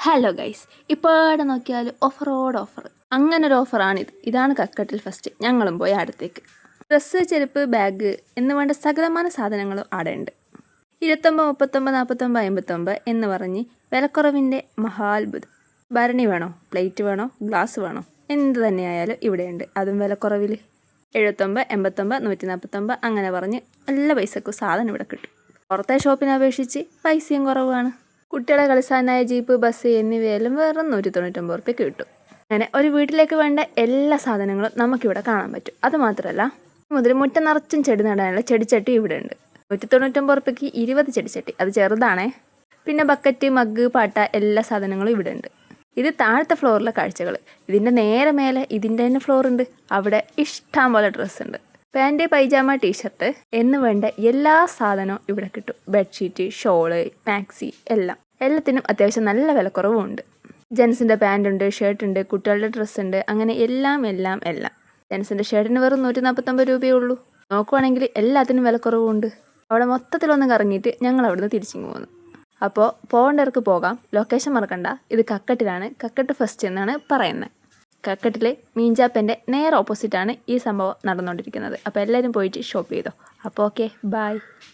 Hello guys, ഇപ്പോൾ ഇവിടെ നോക്കിയാൽ ഓഫറോട് ഓഫർ. അങ്ങനെ ഒരു ഓഫറാണിത്. ഇതാണ് കക്കട്ടിൽ ഫസ്റ്റ്. ഞങ്ങളും പോയി അടുത്തേക്ക്. ഡ്രസ്സ്, ചെരുപ്പ്, ബാഗ് എന്ന് വേണ്ട സകലമാന സാധനങ്ങളും അവിടെ ഉണ്ട്. 29, 39, 49, 59 എന്ന് പറഞ്ഞ് വിലക്കുറവിൻ്റെ മഹാത്ഭുതം. ഭരണി വേണോ, പ്ലേറ്റ് വേണോ, ഗ്ലാസ് വേണോ, എന്ത് തന്നെയായാലും ഇവിടെയുണ്ട്. അതും വിലക്കുറവിൽ 79, 89, 149 അങ്ങനെ പറഞ്ഞ് നല്ല പൈസക്ക് സാധനം ഇവിടെ കിട്ടും. പുറത്തെ ഷോപ്പിനെ അപേക്ഷിച്ച് പൈസയും കുറവാണ്. കുട്ടികളെ കളിസാനായ ജീപ്പ്, ബസ് എന്നിവയെല്ലാം വെറും 199 റുപ്യക്ക് കിട്ടും. അങ്ങനെ ഒരു വീട്ടിലേക്ക് വേണ്ട എല്ലാ സാധനങ്ങളും നമുക്കിവിടെ കാണാൻ പറ്റും. അതുമാത്രമല്ല, മുതൽ മുറ്റം നിറച്ചും ചെടി നടാനുള്ള ചെടിച്ചട്ടി ഇവിടെ ഉണ്ട്. 199 റുപ്യക്ക് 20 ചെടിച്ചട്ടി, അത് ചെറുതാണേ. പിന്നെ ബക്കറ്റ്, മഗ്, പാട്ട എല്ലാ സാധനങ്ങളും ഇവിടെ ഉണ്ട്. ഇത് താഴത്തെ ഫ്ലോറിലെ കാഴ്ചകൾ. ഇതിൻ്റെ നേരെ മേലെ ഇതിൻ്റെ തന്നെ ഫ്ലോർ ഉണ്ട്. അവിടെ ഇഷ്ടം പോലെ ഡ്രസ്സ് ഉണ്ട്. പാൻറ്, പൈജാമ, ടീഷർട്ട് എന്ന് വേണ്ട എല്ലാ സാധനവും ഇവിടെ കിട്ടും. ബെഡ്ഷീറ്റ്, ഷോള്, മാക്സി എല്ലാത്തിനും അത്യാവശ്യം നല്ല വിലക്കുറവും ഉണ്ട്. ജെൻസിൻ്റെ പാൻ്റ് ഉണ്ട്, ഷർട്ട് ഉണ്ട്, കുട്ടികളുടെ ഡ്രസ്സ് ഉണ്ട്, അങ്ങനെ എല്ലാം. ജെൻസിൻ്റെ ഷർട്ടിന് വെറും 149 രൂപയേ ഉള്ളൂ. നോക്കുവാണെങ്കിൽ എല്ലാത്തിനും വിലക്കുറവും ഉണ്ട്. അവിടെ മൊത്തത്തിലൊന്നും കറങ്ങിയിട്ട് ഞങ്ങൾ അവിടുന്ന് തിരിച്ചിങ്ങ് പോന്നു. അപ്പോൾ പോകേണ്ടവർക്ക് പോകാം. ലൊക്കേഷൻ മറക്കണ്ട. ഇത് കക്കട്ടിലാണ്. കക്കട്ട് ഫസ്റ്റ് എന്നാണ് പറയുന്നത്. കക്കട്ടിലെ മീൻചാപ്പൻ്റെ നേരെ ഓപ്പോസിറ്റാണ് ഈ സംഭവം നടന്നുകൊണ്ടിരിക്കുന്നത്. അപ്പോൾ എല്ലാവരും പോയിട്ട് ഷോപ്പ് ചെയ്തോ. അപ്പോൾ ഓക്കെ, ബൈ.